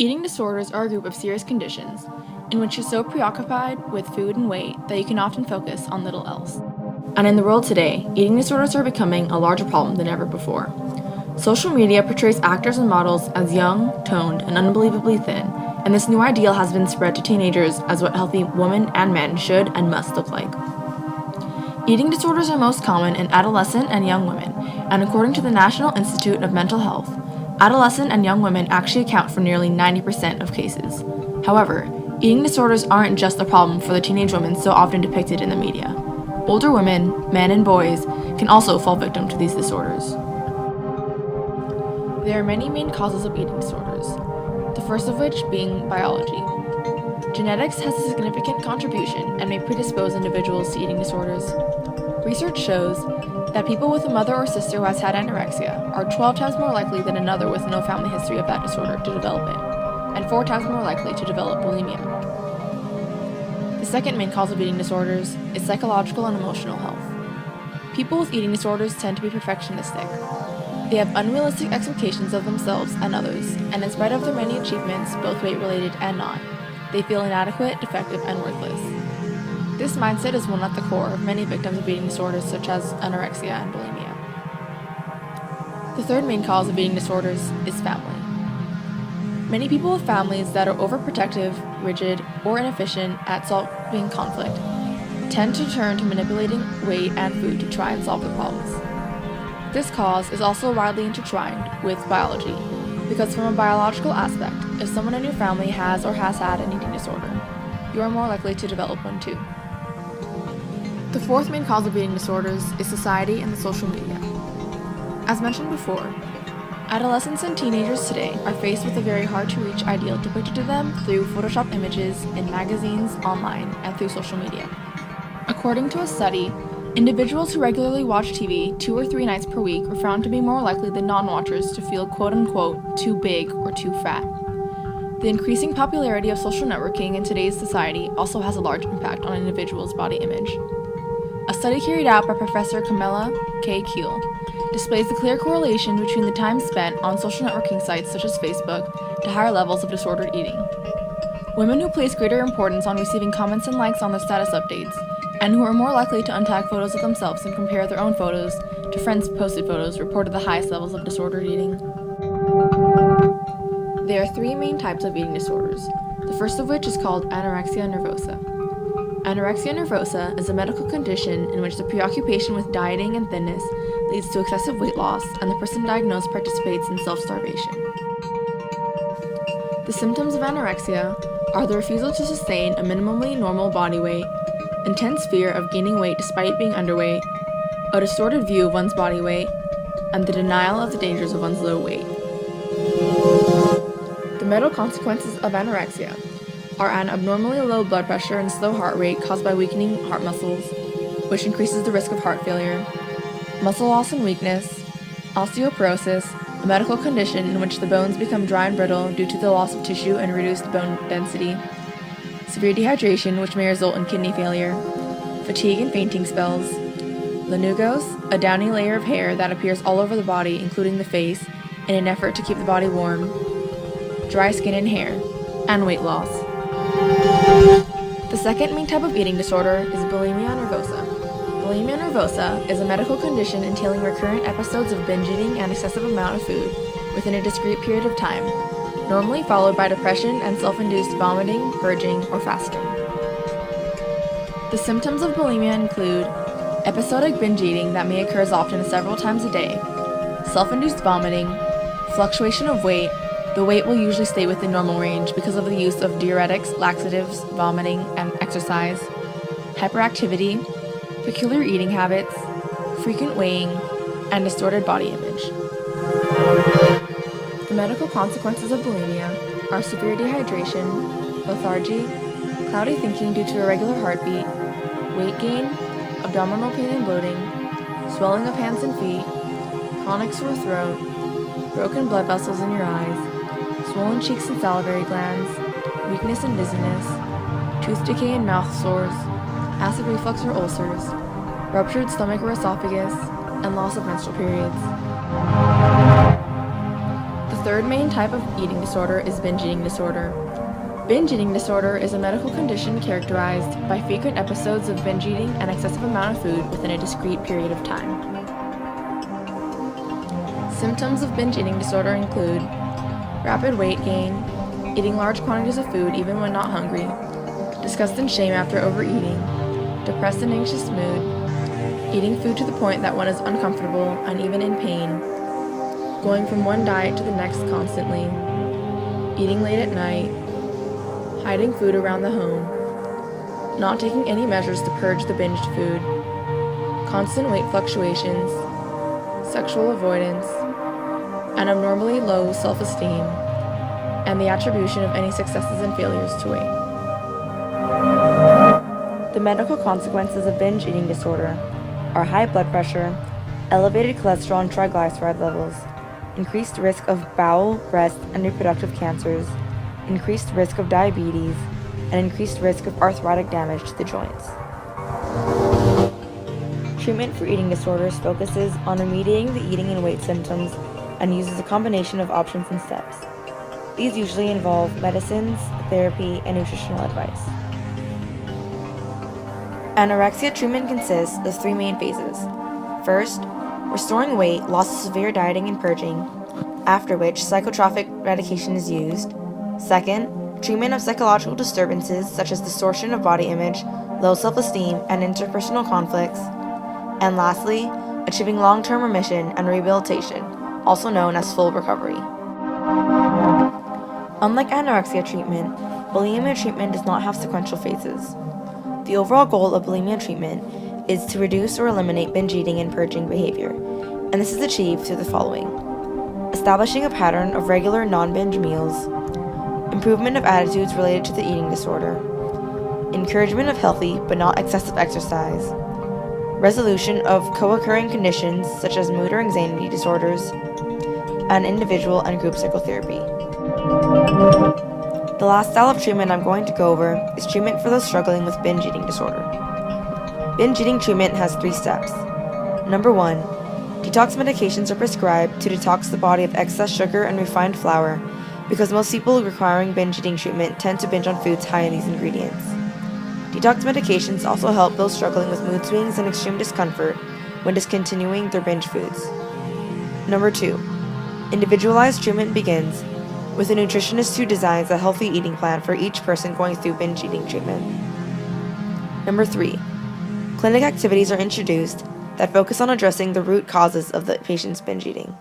Eating disorders are a group of serious conditions in which you're so preoccupied with food and weight that you can often focus on little else. And in the world today, eating disorders are becoming a larger problem than ever before. Social media portrays actors and models as young, toned, and unbelievably thin, and this new ideal has been spread to teenagers as what healthy women and men should and must look like. Eating disorders are most common in adolescent and young women, and according to the National Institute of Mental Health, adolescent and young women actually account for nearly 90% of cases. However, eating disorders aren't just a problem for the teenage women so often depicted in the media. Older women, men, and boys can also fall victim to these disorders. There are many main causes of eating disorders, the first of which being biology. Genetics has a significant contribution and may predispose individuals to eating disorders. Research shows that people with a mother or sister who has had anorexia are 12 times more likely than another with no family history of that disorder to develop it, and 4 times more likely to develop bulimia. The second main cause of eating disorders is psychological and emotional health. People with eating disorders tend to be perfectionistic. They have unrealistic expectations of themselves and others, and in spite of their many achievements, both weight-related and not, they feel inadequate, defective, and worthless. This mindset is one at the core of many victims of eating disorders such as anorexia and bulimia. The third main cause of eating disorders is family. Many people with families that are overprotective, rigid, or inefficient at solving conflict tend to turn to manipulating weight and food to try and solve the problems. This cause is also widely intertwined with biology, because from a biological aspect, if someone in your family has or has had an eating disorder, you are more likely to develop one too. The fourth main cause of eating disorders is society and the social media. As mentioned before, adolescents and teenagers today are faced with a very hard-to-reach ideal depicted to them through Photoshop images in magazines, online, and through social media. According to a study, individuals who regularly watch TV 2 or 3 nights per week were found to be more likely than non-watchers to feel quote-unquote too big or too fat. The increasing popularity of social networking in today's society also has a large impact on an individual's body image. A study carried out by Professor Camilla K. Keel displays the clear correlation between the time spent on social networking sites such as Facebook to higher levels of disordered eating. Women who place greater importance on receiving comments and likes on their status updates, and who are more likely to untag photos of themselves and compare their own photos to friends' posted photos, reported the highest levels of disordered eating. There are 3 main types of eating disorders, the first of which is called anorexia nervosa. Anorexia nervosa is a medical condition in which the preoccupation with dieting and thinness leads to excessive weight loss, and the person diagnosed participates in self-starvation. The symptoms of anorexia are the refusal to sustain a minimally normal body weight, intense fear of gaining weight despite being underweight, a distorted view of one's body weight, and the denial of the dangers of one's low weight. The medical consequences of anorexia are an abnormally low blood pressure and slow heart rate caused by weakening heart muscles, which increases the risk of heart failure, muscle loss and weakness, osteoporosis, a medical condition in which the bones become dry and brittle due to the loss of tissue and reduced bone density, severe dehydration, which may result in kidney failure, fatigue and fainting spells, lanuggos, a downy layer of hair that appears all over the body, including the face, in an effort to keep the body warm, dry skin and hair, and weight loss. The second main type of eating disorder is bulimia nervosa. Bulimia nervosa is a medical condition entailing recurrent episodes of binge eating and excessive amount of food within a discrete period of time, normally followed by depression and self-induced vomiting, purging, or fasting. The symptoms of bulimia include episodic binge eating that may occur as often as several times a day, self-induced vomiting, fluctuation of weight. The weight will usually stay within normal range because of the use of diuretics, laxatives, vomiting, and exercise, hyperactivity, peculiar eating habits, frequent weighing, and distorted body image. The medical consequences of bulimia are severe dehydration, lethargy, cloudy thinking due to irregular heartbeat, weight gain, abdominal pain and bloating, swelling of hands and feet, chronic sore throat, broken blood vessels in your eyes, swollen cheeks and salivary glands, weakness and dizziness, tooth decay and mouth sores, acid reflux or ulcers, ruptured stomach or esophagus, and loss of menstrual periods. The third main type of eating disorder is binge eating disorder. Binge eating disorder is a medical condition characterized by frequent episodes of binge eating an excessive amount of food within a discrete period of time. Symptoms of binge eating disorder include rapid weight gain, eating large quantities of food even when not hungry, disgust and shame after overeating, depressed and anxious mood, eating food to the point that one is uncomfortable and even in pain, going from one diet to the next constantly, eating late at night, hiding food around the home, not taking any measures to purge the binged food, constant weight fluctuations, sexual avoidance, an abnormally low self-esteem, and the attribution of any successes and failures to weight. The medical consequences of binge eating disorder are high blood pressure, elevated cholesterol and triglyceride levels, increased risk of bowel, breast, and reproductive cancers, increased risk of diabetes, and increased risk of arthritic damage to the joints. Treatment for eating disorders focuses on remediating the eating and weight symptoms and uses a combination of options and steps. These usually involve medicines, therapy, and nutritional advice. Anorexia treatment consists of three main phases. First, restoring weight, loss of severe dieting and purging, after which psychotropic medication is used. Second, treatment of psychological disturbances such as distortion of body image, low self-esteem, and interpersonal conflicts. And lastly, achieving long-term remission and rehabilitation, also known as full recovery. Unlike anorexia treatment, bulimia treatment does not have sequential phases. The overall goal of bulimia treatment is to reduce or eliminate binge eating and purging behavior, and this is achieved through the following: establishing a pattern of regular non-binge meals, improvement of attitudes related to the eating disorder, encouragement of healthy but not excessive exercise, resolution of co-occurring conditions such as mood or anxiety disorders, and individual and group psychotherapy. The last style of treatment I'm going to go over is treatment for those struggling with binge eating disorder. Binge eating treatment has 3 steps. Number 1, detox medications are prescribed to detox the body of excess sugar and refined flour because most people requiring binge eating treatment tend to binge on foods high in these ingredients. Detox medications also help those struggling with mood swings and extreme discomfort when discontinuing their binge foods. Number 2, individualized treatment begins with a nutritionist who designs a healthy eating plan for each person going through binge eating treatment. Number 3, clinic activities are introduced that focus on addressing the root causes of the patient's binge eating.